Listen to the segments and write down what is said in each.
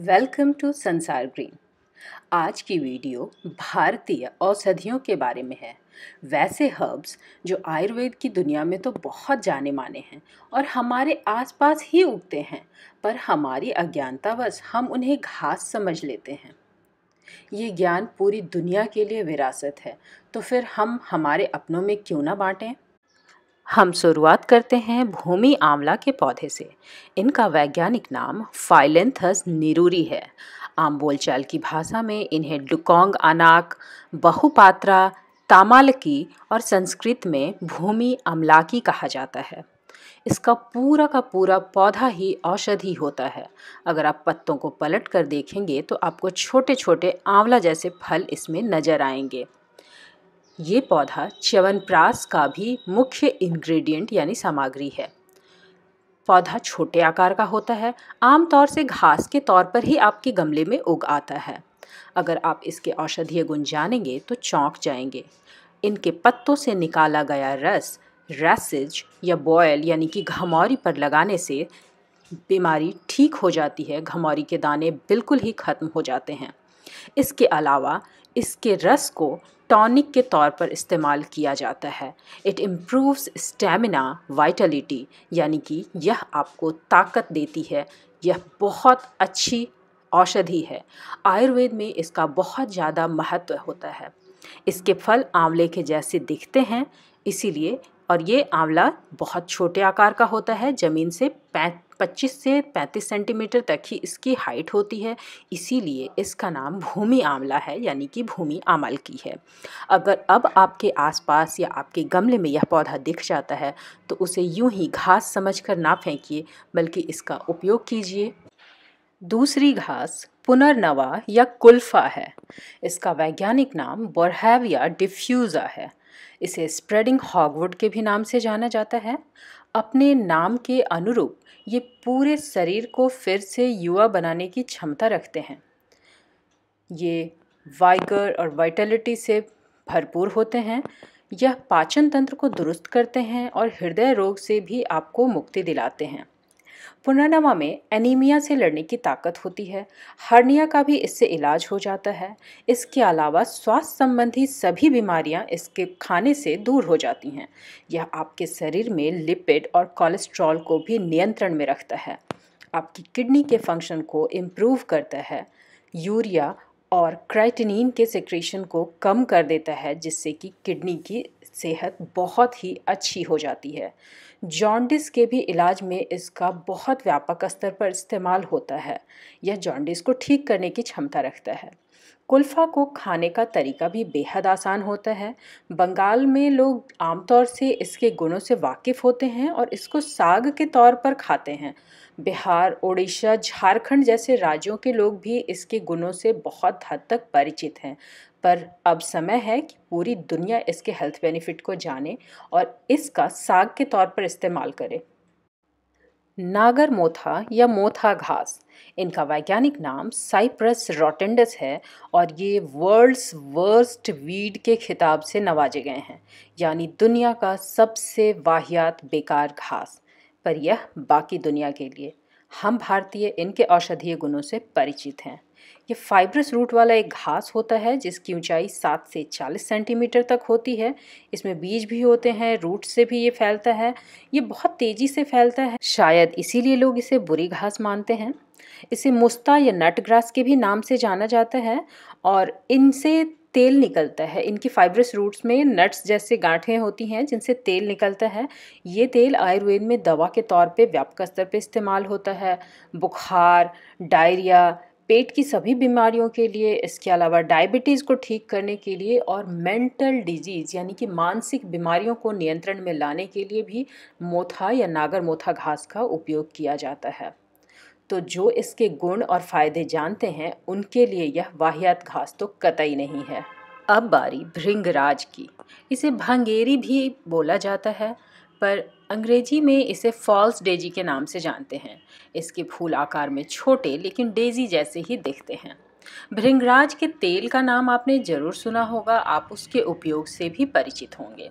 Welcome to संसार green. आज की वीडियो भारतीय औषधियों के बारे में है। वैसे हर्ब्स जो आयुर्वेद की दुनिया में तो बहुत जाने माने हैं और हमारे आसपास ही उगते हैं, पर हमारी अज्ञानतावश हम उन्हें घास समझ लेते हैं। ये ज्ञान पूरी दुनिया के लिए विरासत है, तो फिर हम हमारे अपनों में क्यों ना बांटें। हम शुरुआत करते हैं भूमि आंवला के पौधे से। इनका वैज्ञानिक नाम फाइलेंथस निरूरी है। आम बोलचाल की भाषा में इन्हें डुकोंग अनाक, बहुपात्रा, तामालकी और संस्कृत में भूमि अमलाकी कहा जाता है। इसका पूरा का पूरा पौधा ही औषधि होता है। अगर आप पत्तों को पलट कर देखेंगे तो आपको छोटे छोटे आंवला जैसे फल इसमें नजर आएंगे। ये पौधा च्यवनप्राश का भी मुख्य इंग्रेडिएंट यानी सामग्री है। पौधा छोटे आकार का होता है, आमतौर से घास के तौर पर ही आपके गमले में उग आता है। अगर आप इसके औषधीय गुण जानेंगे तो चौंक जाएंगे। इनके पत्तों से निकाला गया रस रैसिज या बॉयल यानी कि घमौरी पर लगाने से बीमारी ठीक हो जाती है। घमौरी के दाने बिल्कुल ही खत्म हो जाते हैं। इसके अलावा इसके रस को टॉनिक के तौर पर इस्तेमाल किया जाता है। इट इम्प्रूव्स स्टेमिना वाइटलिटी, यानी कि यह आपको ताकत देती है। यह बहुत अच्छी औषधि है। आयुर्वेद में इसका बहुत ज़्यादा महत्व होता है। इसके फल आंवले के जैसे दिखते हैं, इसीलिए, और ये आंवला बहुत छोटे आकार का होता है। ज़मीन से 25 से 35 सेंटीमीटर तक ही इसकी हाइट होती है, इसीलिए इसका नाम भूमि आंवला है, यानी कि भूमि आमल की है। अगर अब आपके आसपास या आपके गमले में यह पौधा दिख जाता है तो उसे यूं ही घास समझकर ना फेंकिए, बल्कि इसका उपयोग कीजिए। दूसरी घास पुनर्नवा या कुल्फा है। इसका वैज्ञानिक नाम बोरहैविया डिफ्यूज़ा है। इसे स्प्रेडिंग हॉगवुड के भी नाम से जाना जाता है। अपने नाम के अनुरूप ये पूरे शरीर को फिर से युवा बनाने की क्षमता रखते हैं। ये वाइगर और वाइटलिटी से भरपूर होते हैं। यह पाचन तंत्र को दुरुस्त करते हैं और हृदय रोग से भी आपको मुक्ति दिलाते हैं। पुनर्नवा में एनीमिया से लड़ने की ताकत होती है। हर्निया का भी इससे इलाज हो जाता है। इसके अलावा स्वास्थ्य संबंधी सभी बीमारियां इसके खाने से दूर हो जाती हैं। यह आपके शरीर में लिपिड और कोलेस्ट्रॉल को भी नियंत्रण में रखता है। आपकी किडनी के फंक्शन को इम्प्रूव करता है। यूरिया और क्राइटिनिन के सेक्रेशन को कम कर देता है, जिससे कि किडनी की सेहत बहुत ही अच्छी हो जाती है। जॉन्डिस के भी इलाज में इसका बहुत व्यापक स्तर पर इस्तेमाल होता है। यह जॉन्डिस को ठीक करने की क्षमता रखता है। कुल्फा को खाने का तरीका भी बेहद आसान होता है। बंगाल में लोग आमतौर से इसके गुणों से वाकिफ़ होते हैं और इसको साग के तौर पर खाते हैं। बिहार, ओडिशा, झारखंड जैसे राज्यों के लोग भी इसके गुणों से बहुत हद तक परिचित हैं। पर अब समय है कि पूरी दुनिया इसके हेल्थ बेनिफिट को जाने और इसका साग के तौर पर इस्तेमाल करे। नागर मोथा या मोथा घास, इनका वैज्ञानिक नाम साइप्रस रोटेंडस है और ये वर्ल्ड्स वर्स्ट वीड के खिताब से नवाजे गए हैं, यानी दुनिया का सबसे वाहियात बेकार घास। पर यह बाकी दुनिया के लिए, हम भारतीय इनके औषधीय गुणों से परिचित हैं। ये फाइब्रस रूट वाला एक घास होता है जिसकी ऊंचाई 7 से 40 सेंटीमीटर तक होती है। इसमें बीज भी होते हैं, रूट से भी ये फैलता है। ये बहुत तेज़ी से फैलता है, शायद इसीलिए लोग इसे बुरी घास मानते हैं। इसे मुस्ता या नट ग्रास के भी नाम से जाना जाता है और इनसे तेल निकलता है। इनकी फाइब्रस रूट्स में नट्स जैसे गांठें होती हैं जिनसे तेल निकलता है। ये तेल आयुर्वेद में दवा के तौर पे व्यापक स्तर पे इस्तेमाल होता है। बुखार, डायरिया, पेट की सभी बीमारियों के लिए, इसके अलावा डायबिटीज़ को ठीक करने के लिए और मेंटल डिजीज़ यानी कि मानसिक बीमारियों को नियंत्रण में लाने के लिए भी मोथा या नागर मोथा घास का उपयोग किया जाता है। तो जो इसके गुण और फायदे जानते हैं उनके लिए यह वाहियात घास तो कतई नहीं है। अब बारी भृंगराज की। इसे भंगेरी भी बोला जाता है, पर अंग्रेजी में इसे फॉल्स डेजी के नाम से जानते हैं। इसके फूल आकार में छोटे लेकिन डेजी जैसे ही दिखते हैं। भृंगराज के तेल का नाम आपने जरूर सुना होगा, आप उसके उपयोग से भी परिचित होंगे।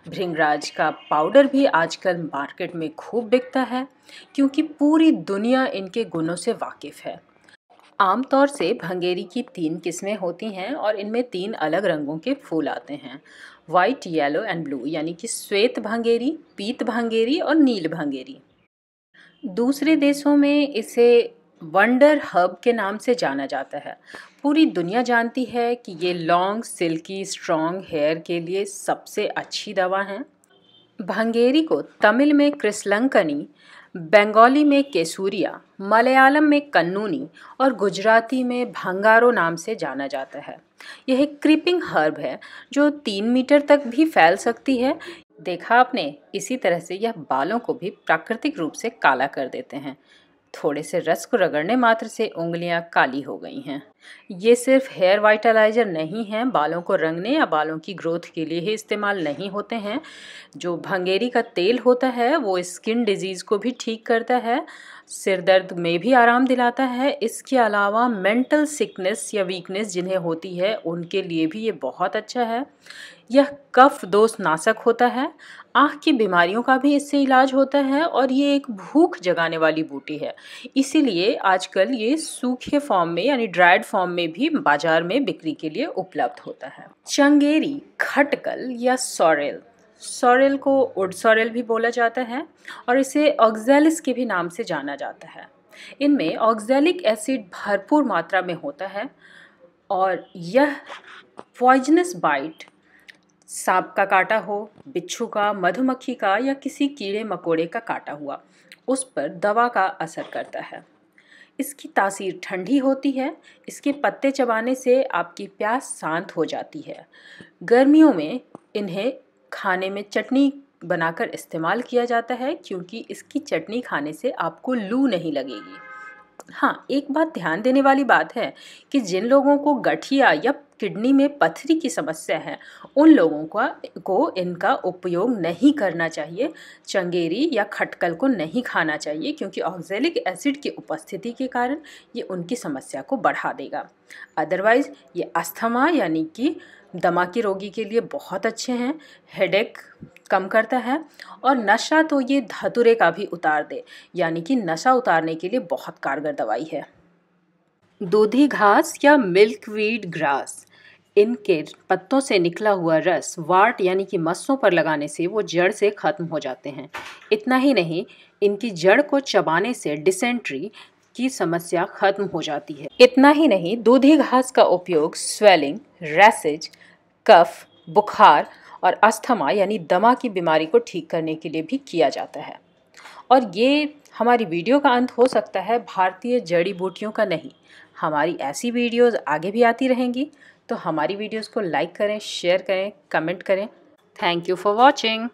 भृंगराज का पाउडर भी आजकल मार्केट में खूब बिकता है, क्योंकि पूरी दुनिया इनके गुणों से वाकिफ़ है। आमतौर से भंगेरी की 3 किस्में होती हैं और इनमें 3 अलग रंगों के फूल आते हैं, वाइट, येलो एंड ब्लू, यानी कि श्वेत भंगेरी, पीत भंगेरी और नील भंगेरी। दूसरे देशों में इसे वंडर हर्ब के नाम से जाना जाता है। पूरी दुनिया जानती है कि ये लॉन्ग, सिल्की, स्ट्रॉन्ग हेयर के लिए सबसे अच्छी दवा है। भंगेरी को तमिल में कृष्णलंकनी, बंगाली में केसूरिया, मलयालम में कन्नूनी और गुजराती में भंगारो नाम से जाना जाता है। यह एक क्रीपिंग हर्ब है जो 3 मीटर तक भी फैल सकती है। देखा आपने, इसी तरह से यह बालों को भी प्राकृतिक रूप से काला कर देते हैं। थोड़े से रस को रगड़ने मात्र से उंगलियां काली हो गई हैं। ये सिर्फ हेयर वाइटलाइजर नहीं है, बालों को रंगने या बालों की ग्रोथ के लिए ही इस्तेमाल नहीं होते हैं। जो भंगेरी का तेल होता है वो स्किन डिजीज़ को भी ठीक करता है, सिर दर्द में भी आराम दिलाता है। इसके अलावा मेंटल सिकनेस या वीकनेस जिन्हें होती है उनके लिए भी ये बहुत अच्छा है। यह कफ दोष नाशक होता है, आँख की बीमारियों का भी इससे इलाज होता है और ये एक भूख जगाने वाली बूटी है। इसीलिए आजकल ये सूखे फॉर्म में यानी ड्राइड फॉर्म में भी बाजार में बिक्री के लिए उपलब्ध होता है। चंगेरी, खटकल या सॉरेल, सॉरेल को उड सॉरेल भी बोला जाता है और इसे ऑक्सैलिस के भी नाम से जाना जाता है। इनमें ऑक्सैलिक एसिड भरपूर मात्रा में होता है और यह पॉइजनस बाइट, सांप का काटा हो, बिच्छू का, मधुमक्खी का या किसी कीड़े मकोड़े का काटा हुआ, उस पर दवा का असर करता है। इसकी तासीर ठंडी होती है। इसके पत्ते चबाने से आपकी प्यास शांत हो जाती है। गर्मियों में इन्हें खाने में चटनी बनाकर इस्तेमाल किया जाता है क्योंकि इसकी चटनी खाने से आपको लू नहीं लगेगी। हाँ, एक बात ध्यान देने वाली बात है कि जिन लोगों को गठिया या किडनी में पथरी की समस्या है उन लोगों को इनका उपयोग नहीं करना चाहिए। चंगेरी या खटकल को नहीं खाना चाहिए क्योंकि ऑक्सैलिक एसिड की उपस्थिति के कारण ये उनकी समस्या को बढ़ा देगा। अदरवाइज़ ये अस्थमा यानी कि दमा के रोगी के लिए बहुत अच्छे हैं, हेडेक कम करता है और नशा तो ये धतूरे का भी उतार दे, यानी कि नशा उतारने के लिए बहुत कारगर दवाई है। दूधी घास या मिल्कवीड ग्रास, इनके पत्तों से निकला हुआ रस वार्ट यानी कि मस्सों पर लगाने से वो जड़ से खत्म हो जाते हैं। इतना ही नहीं, इनकी जड़ को चबाने से डिसेंट्री की समस्या खत्म हो जाती है। इतना ही नहीं, दूधी घास का उपयोग स्वेलिंग, रैसेज, कफ, बुखार और अस्थमा यानी दमा की बीमारी को ठीक करने के लिए भी किया जाता है। और ये हमारी वीडियो का अंत हो सकता है, भारतीय जड़ी बूटियों का नहीं। हमारी ऐसी वीडियोस आगे भी आती रहेंगी, तो हमारी वीडियोस को लाइक करें, शेयर करें, कमेंट करें। Thank you for watching.